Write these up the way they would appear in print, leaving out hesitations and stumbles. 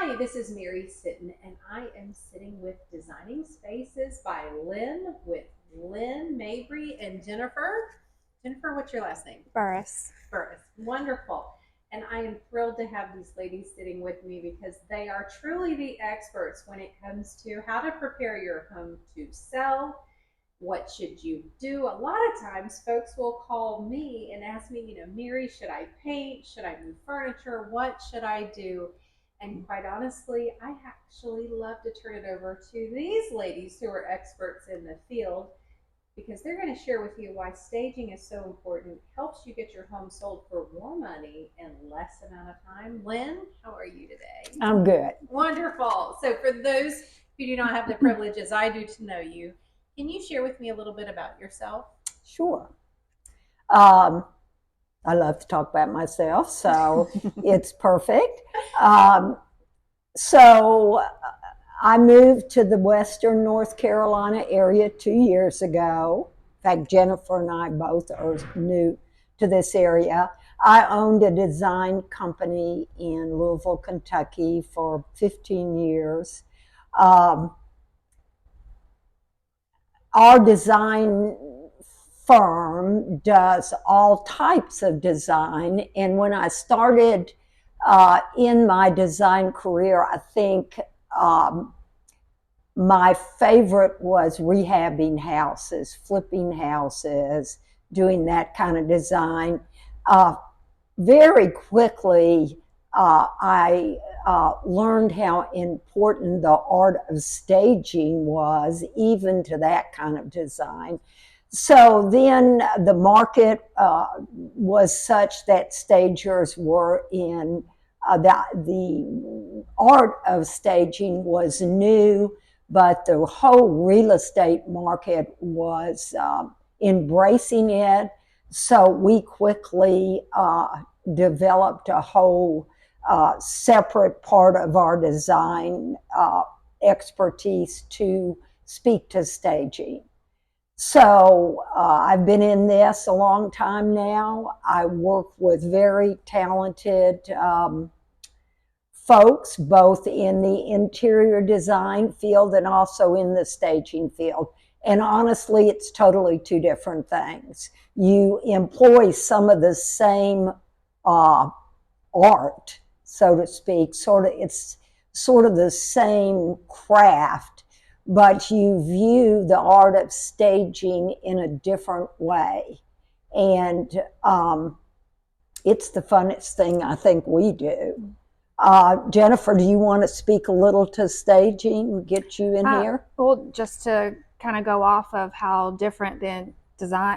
Hi, this is Mary Sitton, and I am sitting with Designing Spaces by Lynn with Lynn, Mabry, and Jennifer. Jennifer, what's your last name? Burress. Burress. Wonderful. And I am thrilled to have these ladies sitting with me because they are truly the experts when it comes to how to prepare your home to sell. What should you do? A lot of times folks will call me and ask me, Mary, should I paint? Should I move furniture? What should I do? And quite honestly, I actually love to turn it over to these ladies who are experts in the field because they're going to share with you why staging is so important, helps you get your home sold for more money in less amount of time. Lynn, how are you today? I'm good. Wonderful. So for those who do not have the privilege as I do to know you, can you share with me a little bit about yourself? Sure. I love to talk about myself, so it's perfect. So I moved to the Western North Carolina area 2 years ago. In fact, Jennifer and I both are new to this area. I owned a design company in Louisville, Kentucky for 15 years. Our design firm does all types of design, and when I started in my design career, I think my favorite was rehabbing houses, flipping houses, doing that kind of design. Very quickly, I learned how important the art of staging was, even to that kind of design. So then the market was such that stagers were in, the art of staging was new, but the whole real estate market was embracing it. So we quickly developed a whole separate part of our design expertise to speak to staging. So I've been in this a long time now. I work with very talented folks, both in the interior design field and also in the staging field. And honestly, it's totally two different things. You employ some of the same art, so to speak. It's sort of the same craft, but you view the art of staging in a different way. And it's the funnest thing I think we do. Jennifer, do you want to speak a little to staging, get you in here? Well, just to kind of go off of how different the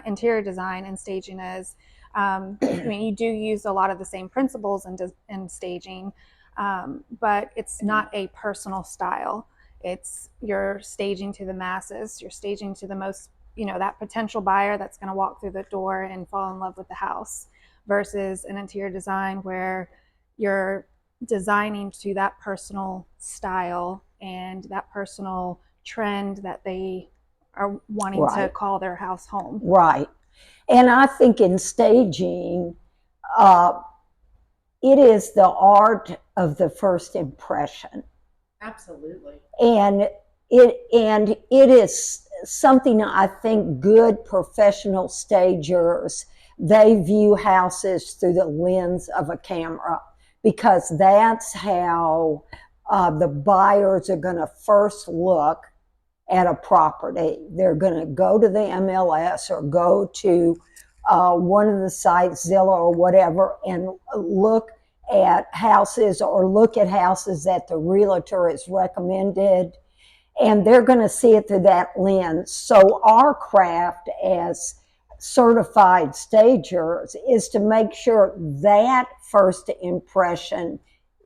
interior design and staging is. I mean, you do use a lot of the same principles in staging, but it's not a personal style. It's you're staging to the masses. You're staging to the most, that potential buyer that's going to walk through the door and fall in love with the house, versus an interior design where you're designing to that personal style and that personal trend that they are wanting to call their house home. Right. And I think in staging, it is the art of the first impression. Absolutely. And it is something I think good professional stagers, they view houses through the lens of a camera, because that's how the buyers are going to first look at a property. They're going to go to the MLS or go to one of the sites, Zillow or whatever, and look at houses or look at houses that the realtor has recommended, and they're going to see it through that lens. So our craft as certified stagers is to make sure that first impression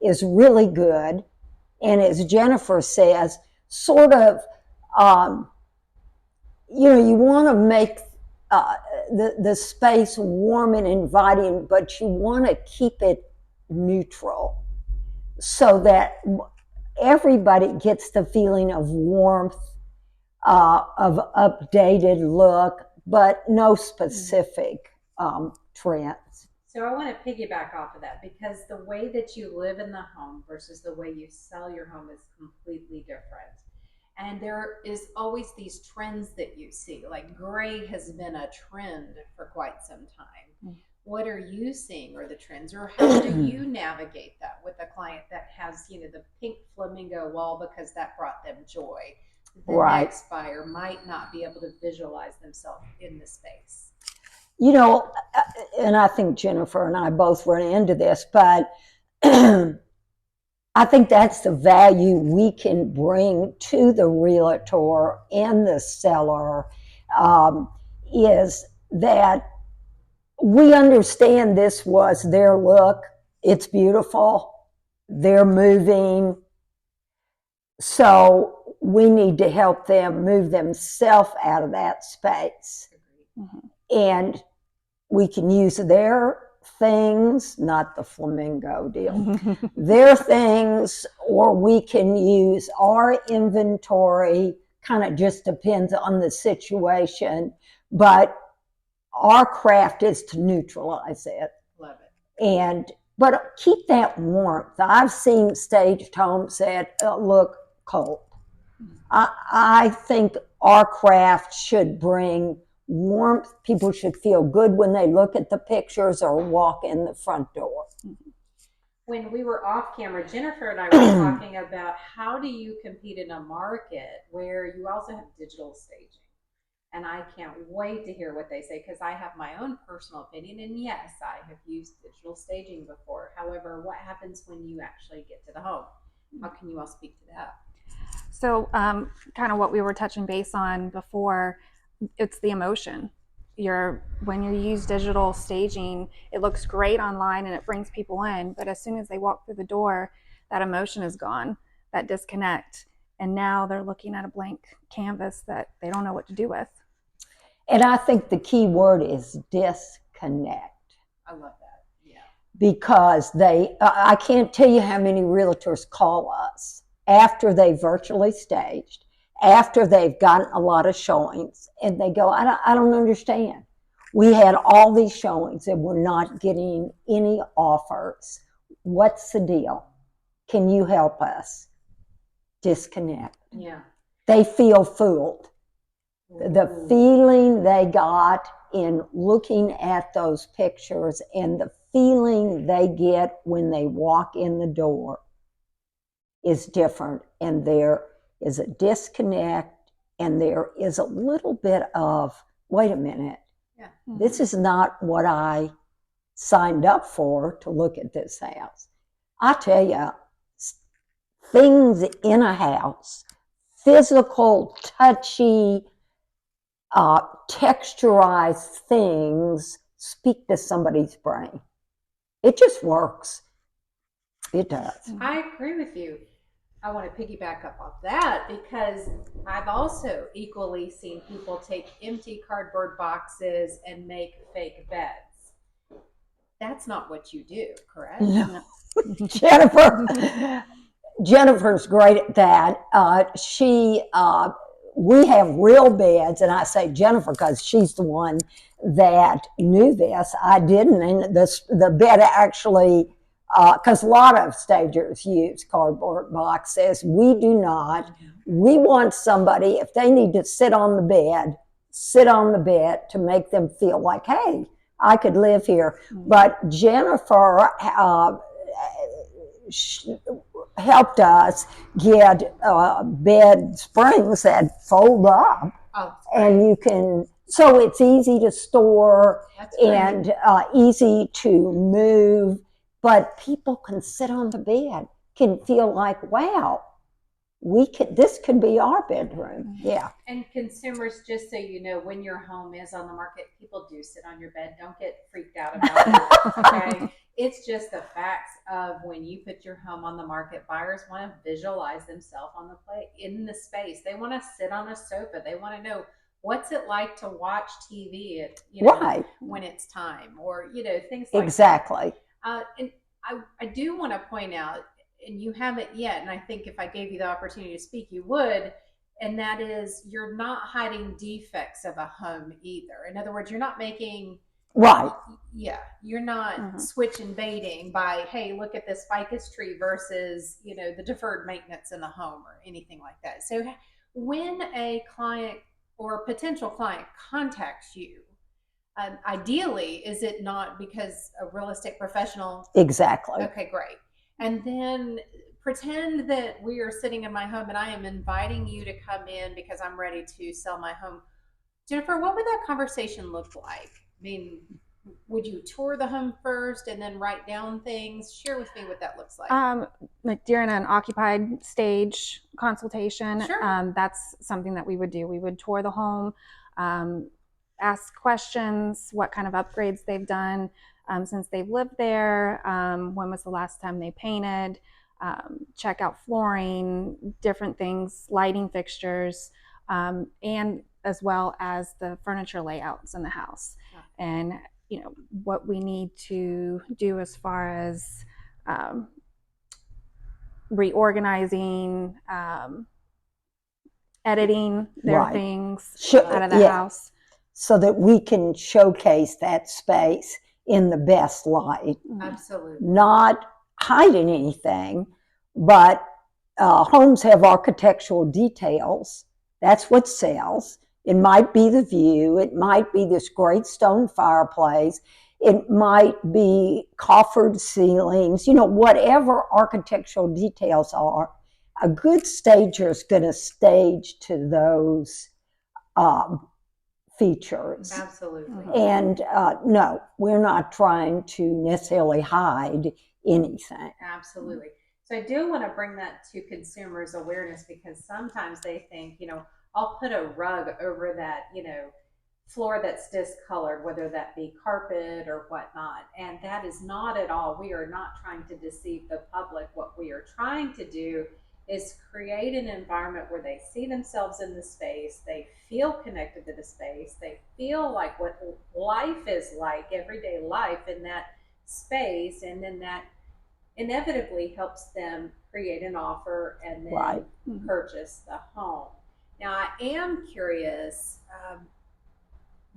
is really good, and as Jennifer says, sort of you want to make the space warm and inviting, but you want to keep it neutral so that everybody gets the feeling of warmth, of updated look, but no specific trends. So I want to piggyback off of that because the way that you live in the home versus the way you sell your home is completely different. And there is always these trends that you see. Like gray has been a trend for quite some time. What are you seeing are the trends, or how do you navigate that with a client that has, the pink flamingo wall because that brought them joy? The next buyer might not be able to visualize themselves in the space. And I think Jennifer and I both run into this, but I think that's the value we can bring to the realtor and the seller, is that we understand this was their look. It's beautiful. They're moving. So we need to help them move themselves out of that space. Mm-hmm. And we can use their things, not the flamingo deal, their things, or we can use our inventory. Kind of just depends on the situation. But our craft is to neutralize it. Love it. But keep that warmth. I've seen staged homes that look cold. I think our craft should bring warmth. People should feel good when they look at the pictures or walk in the front door. When we were off camera, Jennifer and I were talking about how do you compete in a market where you also have digital staging. And I can't wait to hear what they say because I have my own personal opinion. And yes, I have used digital staging before. However, what happens when you actually get to the home? How can you all speak to that? So kind of what we were touching base on before, it's the emotion. When you use digital staging, it looks great online and it brings people in. But as soon as they walk through the door, that emotion is gone, that disconnect. And now they're looking at a blank canvas that they don't know what to do with. And I think the key word is disconnect. I love that. Yeah. Because I can't tell you how many realtors call us after they virtually staged, after they've gotten a lot of showings, and they go, I don't understand. We had all these showings and we're not getting any offers. What's the deal? Can you help us? Disconnect. Yeah. They feel fooled. The feeling they got in looking at those pictures and the feeling they get when they walk in the door is different. And there is a disconnect and there is a little bit of, wait a minute, this is not what I signed up for to look at this house. I tell you, things in a house, physical, touchy, texturized things speak to somebody's brain. It just works. It does. I agree with you. I want to piggyback up on that because I've also equally seen people take empty cardboard boxes and make fake beds. That's not what you do, correct? No. Jennifer's great at that. We have real beds, and I say Jennifer because she's the one that knew this. I didn't, and the bed actually, because a lot of stagers use cardboard boxes. We do not. We want somebody, if they need to sit on the bed to make them feel like, hey, I could live here. But Jennifer helped us get bed springs that fold up, and you can. So it's easy to store and easy to move, but people can sit on the bed, can feel like, wow, this could be our bedroom. Yeah. And consumers, just so you know, when your home is on the market, people do sit on your bed. Don't get freaked out about it. Okay. It's just the facts of when you put your home on the market, buyers want to visualize themselves on the in the space. They want to sit on a sofa. They want to know what's it like to watch TV when it's time, or things like exactly. That. And I do want to point out, and you haven't yet, and I think if I gave you the opportunity to speak, you would, and that is you're not hiding defects of a home either. In other words, you're not making you're not switching baiting by, hey, look at this ficus tree versus, the deferred maintenance in the home or anything like that. So when a client or a potential client contacts you, ideally, is it not because a real estate professional? Exactly. Okay, great. And then pretend that we are sitting in my home and I am inviting you to come in because I'm ready to sell my home. Jennifer, what would that conversation look like? I mean, would you tour the home first and then write down things? Share with me what that looks like. Like during an occupied stage consultation, Sure. that's something that we would do. We would tour the home, ask questions, what kind of upgrades they've done since they've lived there, when was the last time they painted, check out flooring, different things, lighting fixtures, and as well as the furniture layouts in the house. And what we need to do as far as reorganizing, editing their things out of the house. So that we can showcase that space in the best light. Absolutely. Not hiding anything, but homes have architectural details. That's what sells. It might be the view. It might be this great stone fireplace. It might be coffered ceilings. Whatever architectural details are, a good stager is going to stage to those features. Absolutely. And no, we're not trying to necessarily hide anything. Absolutely. So I do want to bring that to consumers' awareness, because sometimes they think, I'll put a rug over that, floor that's discolored, whether that be carpet or whatnot. And that is not at all. We are not trying to deceive the public. What we are trying to do is create an environment where they see themselves in the space, they feel connected to the space, they feel like what life is like, everyday life in that space, and then that inevitably helps them create an offer and then purchase the home. Now, I am curious,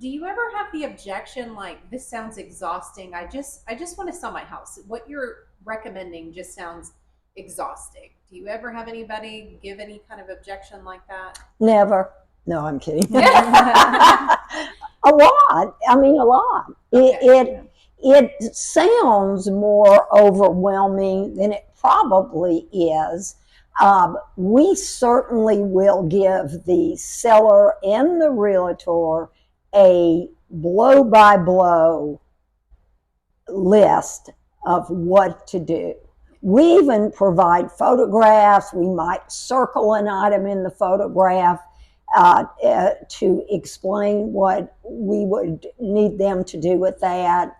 do you ever have the objection, like, this sounds exhausting, I just want to sell my house, what you're recommending just sounds exhausting? Do you ever have anybody give any kind of objection like that? Never. No, I'm kidding. A lot. I mean, a lot. Okay. It sounds more overwhelming than it probably is. We certainly will give the seller and the realtor a blow-by-blow list of what to do. We even provide photographs. We might circle an item in the photograph to explain what we would need them to do with that.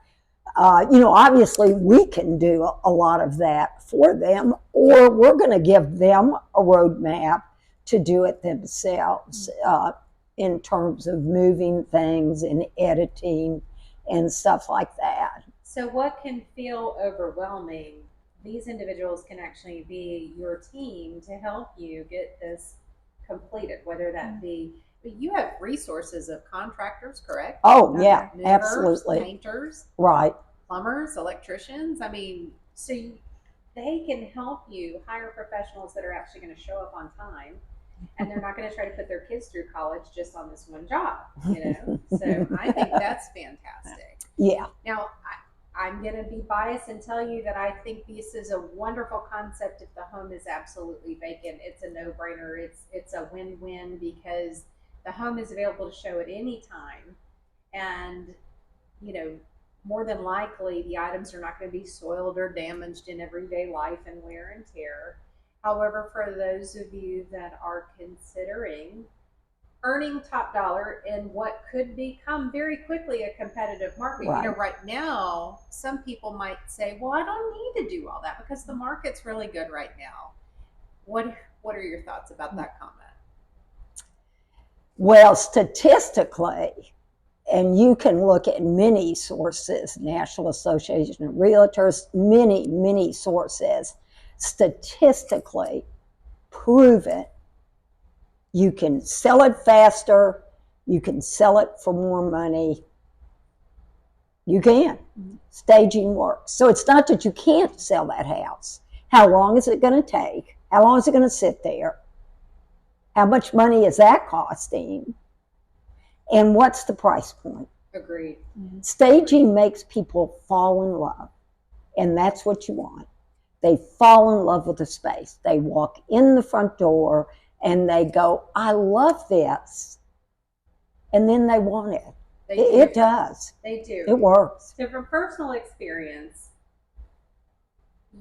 Obviously we can do a lot of that for them, or we're going to give them a roadmap to do it themselves in terms of moving things and editing and stuff like that. So what can feel overwhelming, these individuals can actually be your team to help you get this completed, whether that be, but you have resources of contractors, correct? Oh, yeah, Movers, absolutely. painters, right, plumbers, electricians. I mean, so they can help you hire professionals that are actually going to show up on time, and they're not going to try to put their kids through college just on this one job, So I think that's fantastic. Yeah. Now, I'm going to be biased and tell you that I think this is a wonderful concept. If the home is absolutely vacant, it's a no-brainer. It's a win-win, because the home is available to show at any time, and more than likely the items are not going to be soiled or damaged in everyday life and wear and tear. However, for those of you that are considering earning top dollar in what could become very quickly a competitive market. Right. Right now, some people might say, well, I don't need to do all that because the market's really good right now. What are your thoughts about that comment? Well, statistically, and you can look at many sources, National Association of Realtors, many sources, statistically proven you can sell it faster, you can sell it for more money You can. Staging works. So it's not that you can't sell that house. How long is it going to take? How long is it going to sit there? How much money is that costing? And what's the price point? Agreed. Staging makes people fall in love, and that's what you want. They fall in love with the space. They walk in the front door and they go, I love this. And then they want it. It does. They do. It works. So from personal experience,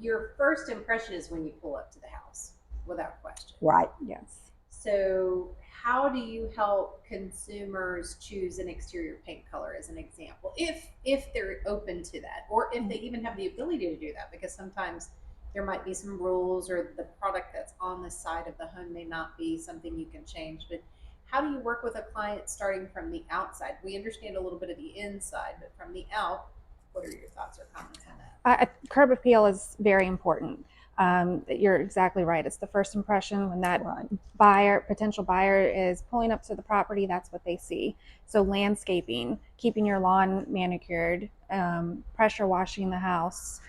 your first impression is when you pull up to the house, without question. Right. Yes. So how do you help consumers choose an exterior paint color, as an example, if they're open to that, or if they even have the ability to do that? Because sometimes there might be some rules, or the product that's on the side of the home may not be something you can change. But how do you work with a client starting from the outside? We understand a little bit of the inside, but from the out, what are your thoughts or comments on that? Curb appeal is very important. You're exactly right. It's the first impression. When that potential buyer is pulling up to the property, that's what they see. So landscaping, keeping your lawn manicured, pressure washing the house,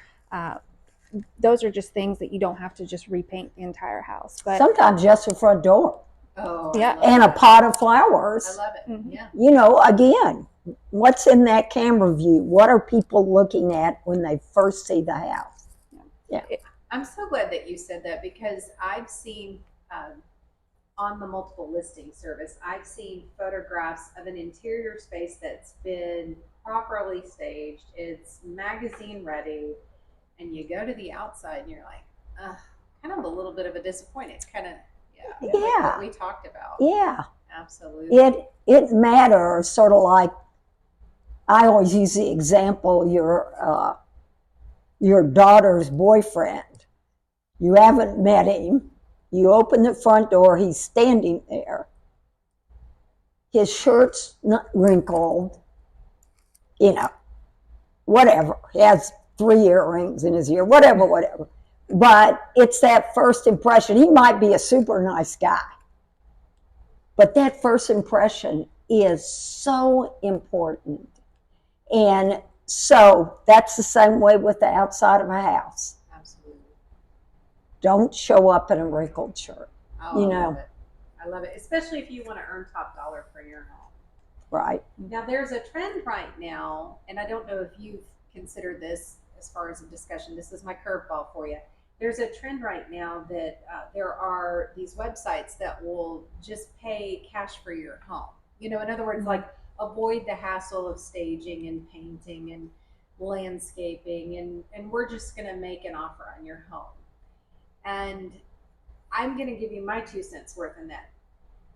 those are just things that you don't have to just repaint the entire house. But sometimes just the front door. Oh, yeah, and a pot of flowers. I love it. Yeah. You know, again, what's in that camera view? What are people looking at when they first see the house? Yeah. I'm so glad that you said that, because I've seen on the multiple listing service, I've seen photographs of an interior space that's been properly staged. It's magazine ready, and you go to the outside and you're like, kind of a little bit of a disappointment. It's kind of, like what we talked about. Yeah. Absolutely. It matters, sort of like, I always use the example, your daughter's boyfriend. You haven't met him. You open the front door, he's standing there. His shirt's not wrinkled, you know, whatever. He has 3 earrings in his ear, whatever. But it's that first impression. He might be a super nice guy, but that first impression is so important. And so that's the same way with the outside of a house. Absolutely. Don't show up in a wrinkled shirt. Oh, I love it. Especially if you want to earn top dollar for your home. Right. Now, there's a trend right now, and I don't know if you've considered this as far as a discussion. This is my curveball for you. There's a trend right now that there are these websites that will just pay cash for your home. You know, in other words, like, avoid the hassle of staging and painting and landscaping, and we're just going to make an offer on your home. And I'm going to give you my 2 cents worth in that.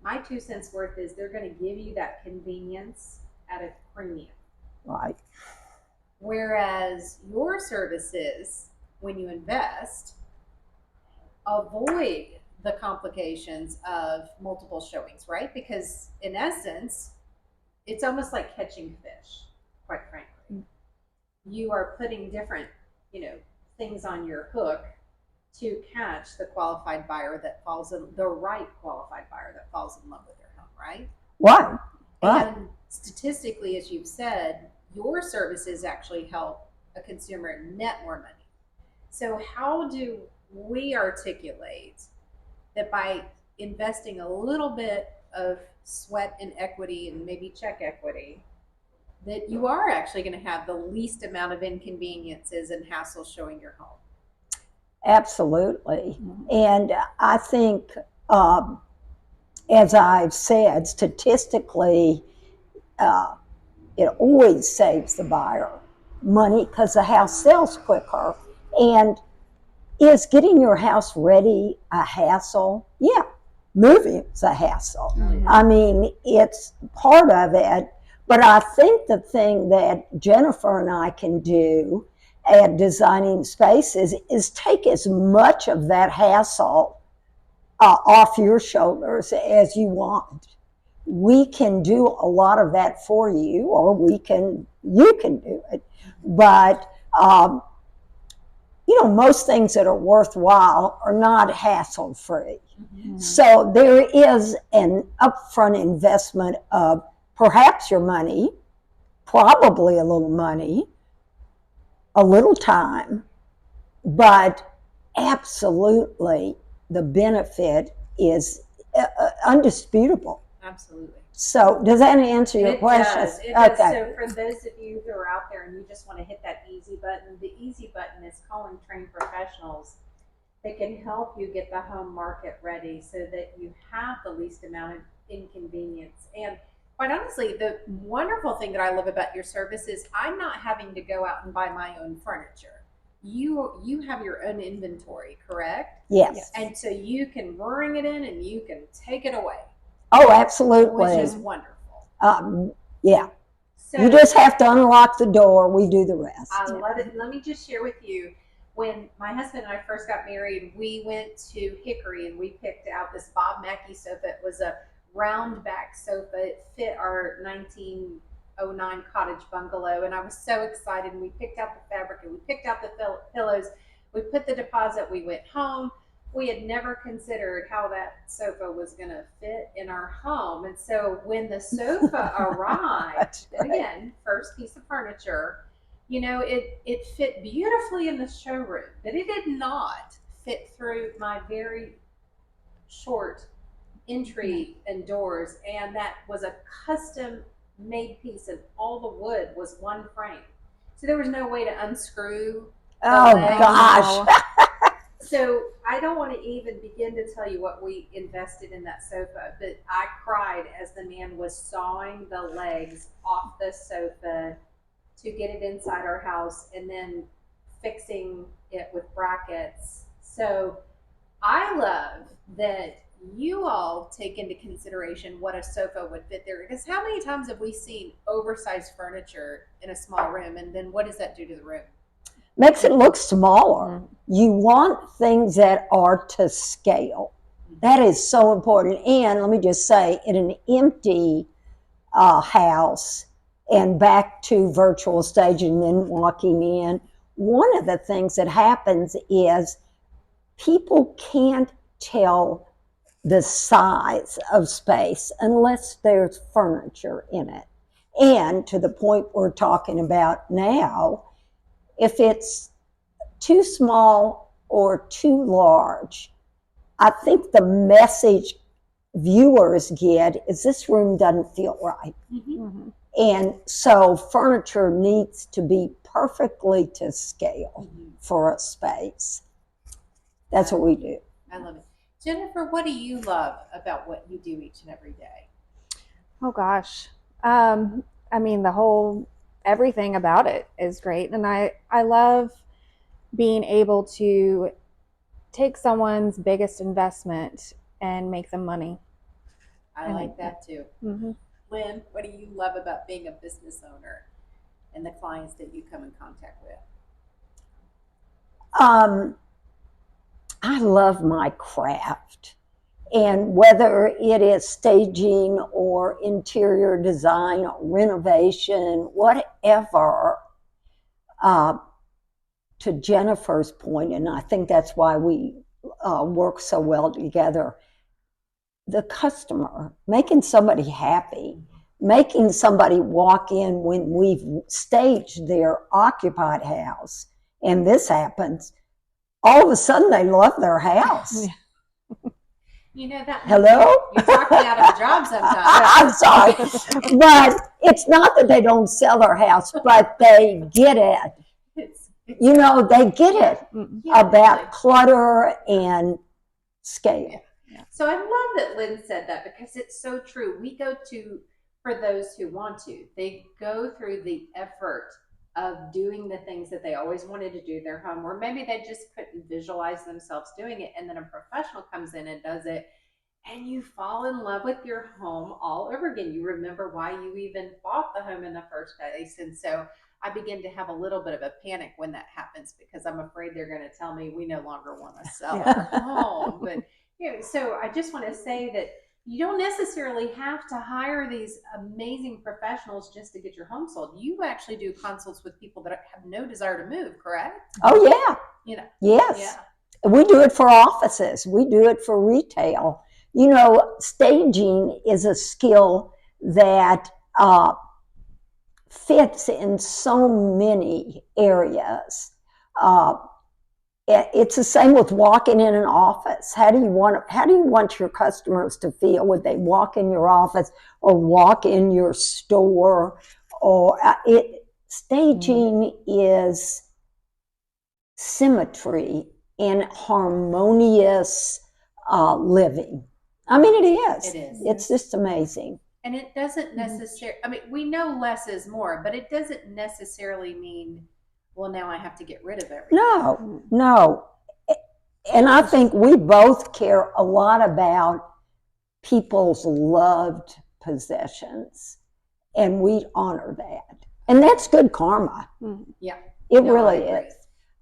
My 2 cents worth is they're going to give you that convenience at a premium. Right. Whereas your services, when you invest, avoid the complications of multiple showings, right? Because in essence, it's almost like catching fish, quite frankly. You are putting different, things on your hook to catch the qualified buyer that falls in, the right qualified buyer that falls in love with their home, right? Right. And statistically, as you've said, your services actually help a consumer net more money. So how do we articulate that by investing a little bit of sweat and equity and maybe check equity, that you are actually going to have the least amount of inconveniences and hassle showing your home? Absolutely. And I think, as I've said, statistically, it always saves the buyer money because the house sells quicker. And is getting your house ready a hassle? Yeah, moving is a hassle. I mean, it's part of it. But I think the thing that Jennifer and I can do at designing spaces is take as much of that hassle off your shoulders as you want. We can do a lot of that for you, or you can do it. But most things that are worthwhile are not hassle-free. So there is an upfront investment of perhaps your money, probably a little money, a little time, but absolutely the benefit is undisputable. Absolutely. So does that answer your question? Does. It does. So for those of you who are out there and you just want to hit that easy button, the easy button is calling trained professionals. They can help you get the home market ready so that you have the least amount of inconvenience. And quite honestly, the wonderful thing that I love about your service is I'm not having to go out and buy my own furniture. You have your own inventory, correct? Yes. And so you can bring it in and you can take it away. Oh, absolutely. Which is wonderful. Yeah. So, you just have to unlock the door. We do the rest. I love it. Let me just share with you, when my husband and I first got married, we went to Hickory and we picked out this Bob Mackey sofa. It was a round back sofa. It fit our 1909 cottage bungalow, and I was so excited. And we picked out the fabric and we picked out the pillows. We put the deposit. We went home. We had never considered how that sofa was going to fit in our home. And so when the sofa arrived, right. again, first piece of furniture, you know, it fit beautifully in the showroom, but it did not fit through my very short entry and doors. And that was a custom made piece, and all the wood was one frame. So there was no way to unscrew. Oh, gosh. So I don't want to even begin to tell you what we invested in that sofa, but I cried as the man was sawing the legs off the sofa to get it inside our house and then fixing it with brackets. So I love that you all take into consideration what a sofa would fit there, because how many times have we seen oversized furniture in a small room, and then what does that do to the room? Makes it look smaller. You want things that are to scale. That is so important. And let me just say, in an empty house, and back to virtual staging and then walking in, one of the things that happens is people can't tell the size of space unless there's furniture in it. And to the point we're talking about now, if it's too small or too large, I think the message viewers get is this room doesn't feel right. Mm-hmm. And so furniture needs to be perfectly to scale for a space. That's what we do. I love it. Jennifer, what do you love about what you do each and every day? Oh gosh. I mean, everything about it is great. And I love being able to take someone's biggest investment and make them money. I like that too. Mm-hmm. Lynn, what do you love about being a business owner and the clients that you come in contact with? I love my craft. And whether it is staging or interior design or renovation, whatever, to Jennifer's point, and I think that's why we work so well together, the customer, making somebody happy, making somebody walk in when we've staged their occupied house, and this happens, all of a sudden they love their house. You know that. Hello? You talk me out of a job sometimes. I'm sorry. But it's not that they don't sell their house, but they get it. You know, they get it about clutter and scale. Yeah. So I love that Lynn said that, because it's so true. We go to, for those who want to, they go through the effort of doing the things that they always wanted to do in their home, or maybe they just couldn't visualize themselves doing it, and then a professional comes in and does it, and you fall in love with your home all over again. You remember why you even bought the home in the first place. And so I begin to have a little bit of a panic when that happens, because I'm afraid they're going to tell me we no longer want to sell our home. But you know, so I just want to say that you don't necessarily have to hire these amazing professionals just to get your home sold. You actually do consults with people that have no desire to move, correct? Oh, yeah. You know. Yes. Yeah. We do it for offices. We do it for retail. You know, staging is a skill that fits in so many areas. It's the same with walking in an office. How do you want your customers to feel? Would they walk in your office or walk in your store? Or staging is symmetry and harmonious living. I mean, it is. It is. It's just amazing. And it doesn't necessarily, I mean, we know less is more, but it doesn't necessarily mean, well, now I have to get rid of everything. No. And I think we both care a lot about people's loved possessions, and we honor that. And that's good karma. Yeah. It really is.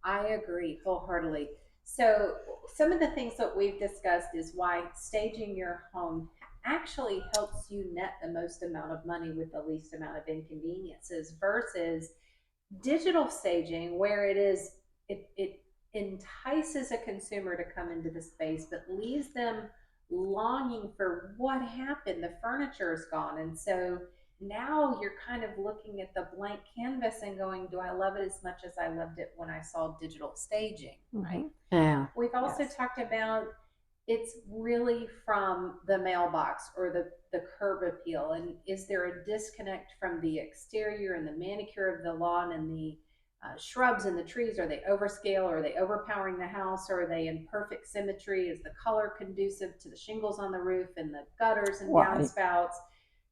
I agree wholeheartedly. So some of the things that we've discussed is why staging your home actually helps you net the most amount of money with the least amount of inconveniences versus digital staging, where it entices a consumer to come into the space but leaves them longing for what happened. The furniture is gone, and so now you're kind of looking at the blank canvas and going, do I love it as much as I loved it when I saw digital staging, right? Yeah. We've also talked about it's really from the mailbox or the curb appeal, and is there a disconnect from the exterior and the manicure of the lawn and the shrubs and the trees? Are they overscale? Are they overpowering the house? Or are they in perfect symmetry? Is the color conducive to the shingles on the roof and the gutters and downspouts?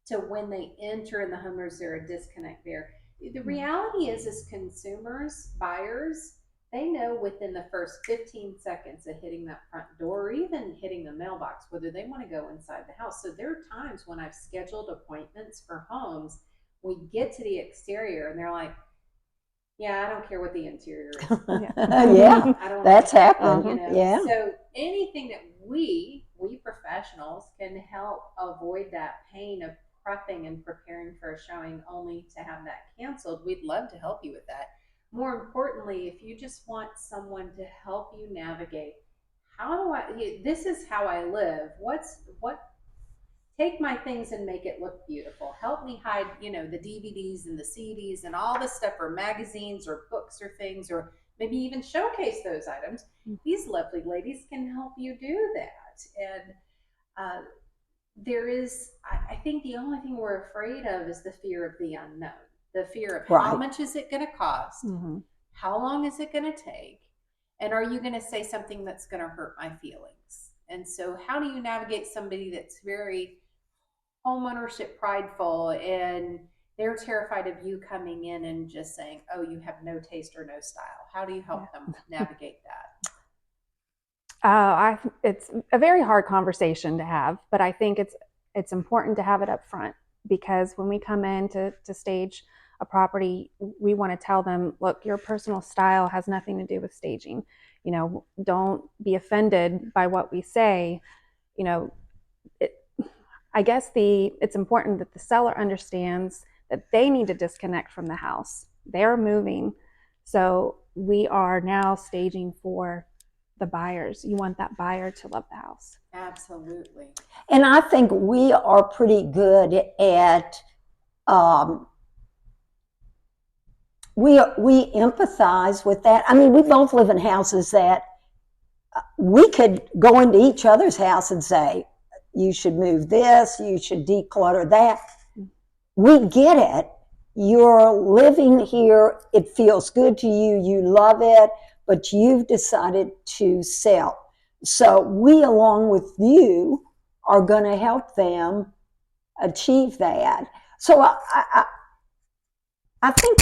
To when they enter in the home, or is there a disconnect there? The reality is, as consumers, buyers, they know within the first 15 seconds of hitting that front door or even hitting the mailbox whether they want to go inside the house. So there are times when I've scheduled appointments for homes, we get to the exterior and they're like, yeah, I don't care what the interior is. Yeah, I don't that's happened. you know? Yeah. So anything that we professionals can help avoid that pain of prepping and preparing for a showing only to have that canceled, we'd love to help you with that. More importantly, if you just want someone to help you navigate, this is how I live. Take my things and make it look beautiful. Help me hide, the DVDs and the CDs and all this stuff, or magazines or books or things, or maybe even showcase those items. These lovely ladies can help you do that. And I think the only thing we're afraid of is the fear of the unknown, the fear of how much is it going to cost? How long is it going to take? And are you going to say something that's going to hurt my feelings? And so how do you navigate somebody that's very homeownership prideful and they're terrified of you coming in and just saying, oh, you have no taste or no style? How do you help them navigate that? It's a very hard conversation to have, but I think it's important to have it up front, because when we come in to stage a property, we want to tell them, look, your personal style has nothing to do with staging. Don't be offended by what we say. I guess it's important that the seller understands that they need to disconnect from the house. They're moving. So we are now staging for the buyers. You want that buyer to love the house. Absolutely. And I think we are pretty good at, we empathize with that. I mean, we both live in houses that we could go into each other's house and say, you should move this, you should declutter that. We get it. You're living here, it feels good to you, you love it, but you've decided to sell. So we, along with you, are going to help them achieve that. So I think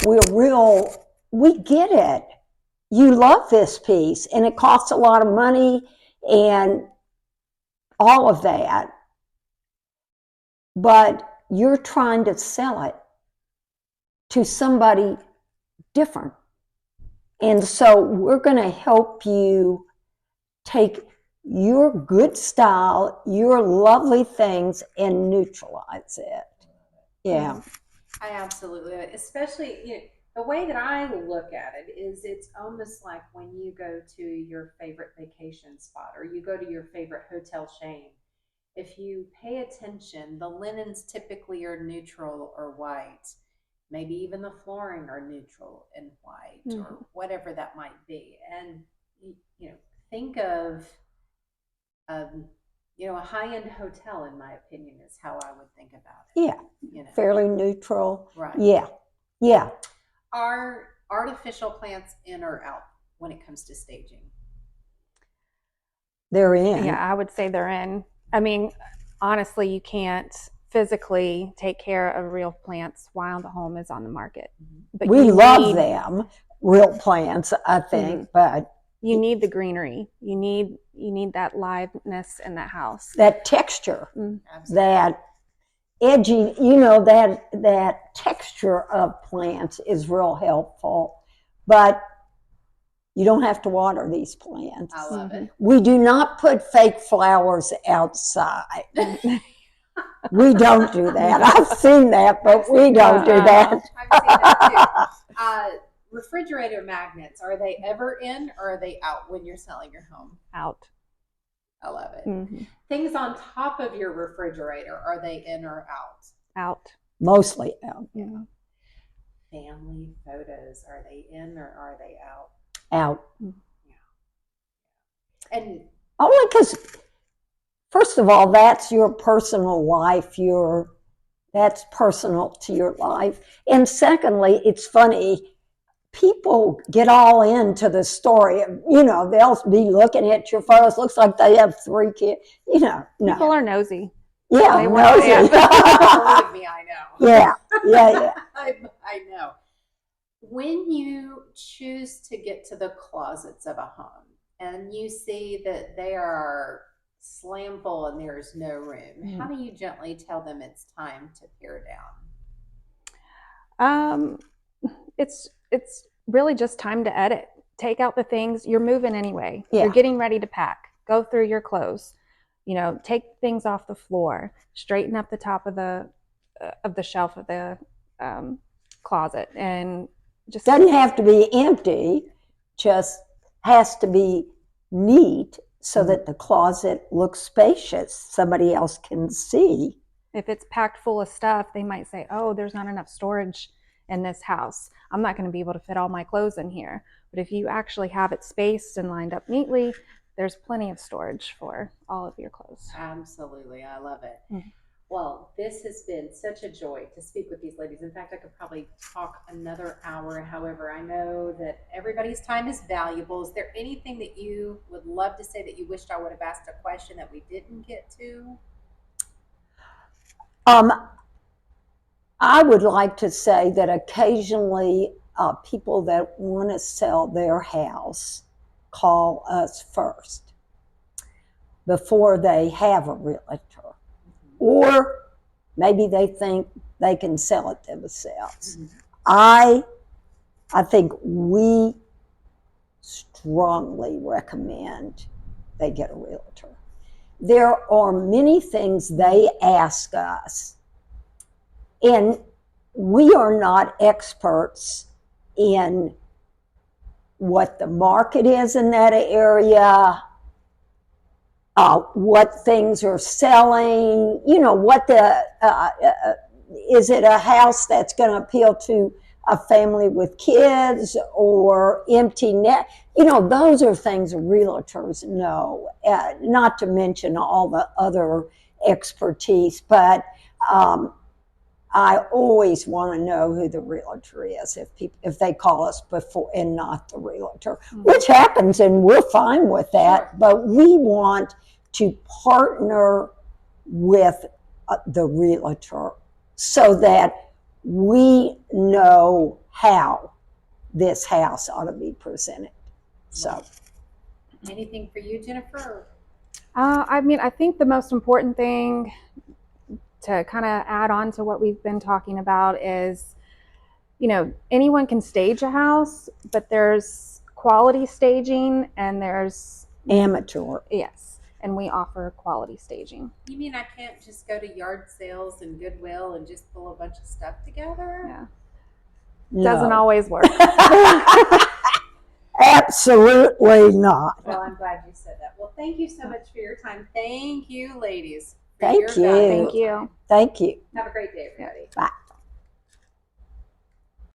we get it. You love this piece, and it costs a lot of money and all of that, but you're trying to sell it to somebody different. And so we're going to help you take your good style, your lovely things, and neutralize it. Yeah. I absolutely, especially, the way that I look at it is it's almost like when you go to your favorite vacation spot or you go to your favorite hotel chain. If you pay attention, the linens typically are neutral or white. maybe even the flooring are neutral and white or whatever that might be. And, think of, a high-end hotel, in my opinion, is how I would think about it. Yeah, fairly neutral. Right. Yeah. Are artificial plants in or out when it comes to staging? They're in. Yeah, I would say they're in. I mean, honestly, you can't physically take care of real plants while the home is on the market. But we love them, real plants, I think, but you need the greenery. You need that liveness in that house. That texture, that edgy, that texture of plants is real helpful. But you don't have to water these plants. I love it. We do not put fake flowers outside. We don't do that. I've seen that, but we don't do that. I've seen that too. Refrigerator magnets, are they ever in or are they out when you're selling your home? Out. I love it. Things on top of your refrigerator, are they in or out? Out. Mostly out. Yeah. Family photos, are they in or are they out? Out. Yeah. And only because, first of all, that's your personal life. That's personal to your life. And secondly, it's funny. People get all into the story. They'll be looking at your photos. Looks like they have 3 kids. No. People are nosy. Yeah, nosy. Believe me, I know. Yeah. I know. When you choose to get to the closets of a home and you see that they are slam full and there's no room, how do you gently tell them it's time to pare down? It's really just time to edit. Take out the things. You're moving anyway. Yeah. You're getting ready to pack. Go through your clothes. Take things off the floor. Straighten up the top of the shelf of the closet, and just doesn't have to be empty. Just has to be neat so that the closet looks spacious. Somebody else can see. If it's packed full of stuff, they might say, "Oh, there's not enough storage in this house. I'm not going to be able to fit all my clothes in here." But if you actually have it spaced and lined up neatly, there's plenty of storage for all of your clothes. Absolutely. I love it. Well, this has been such a joy to speak with these ladies. In fact, I could probably talk another hour. However, I know that everybody's time is valuable. Is there anything that you would love to say that you wished I would have asked a question that we didn't get to? I would like to say that occasionally people that want to sell their house call us first before they have a realtor. Or maybe they think they can sell it themselves. I think we strongly recommend they get a realtor. There are many things they ask us, and we are not experts in what the market is in that area, what things are selling, is it a house that's going to appeal to a family with kids or empty net? Those are things realtors know, not to mention all the other expertise, but I always want to know who the realtor is if they call us before and not the realtor, which happens, and we're fine with that. Sure. But we want to partner with the realtor so that we know how this house ought to be presented. So, anything for you, Jennifer? I think the most important thing to kind of add on to what we've been talking about is, anyone can stage a house, but there's quality staging and there's amateur. Yes. And we offer quality staging. You mean I can't just go to yard sales and Goodwill and just pull a bunch of stuff together? Yeah. No. Doesn't always work. Absolutely not. Well, I'm glad you said that. Well, thank you so much for your time. Thank you, ladies. Thank you. Thank you. Thank you. Have a great day, everybody. Bye.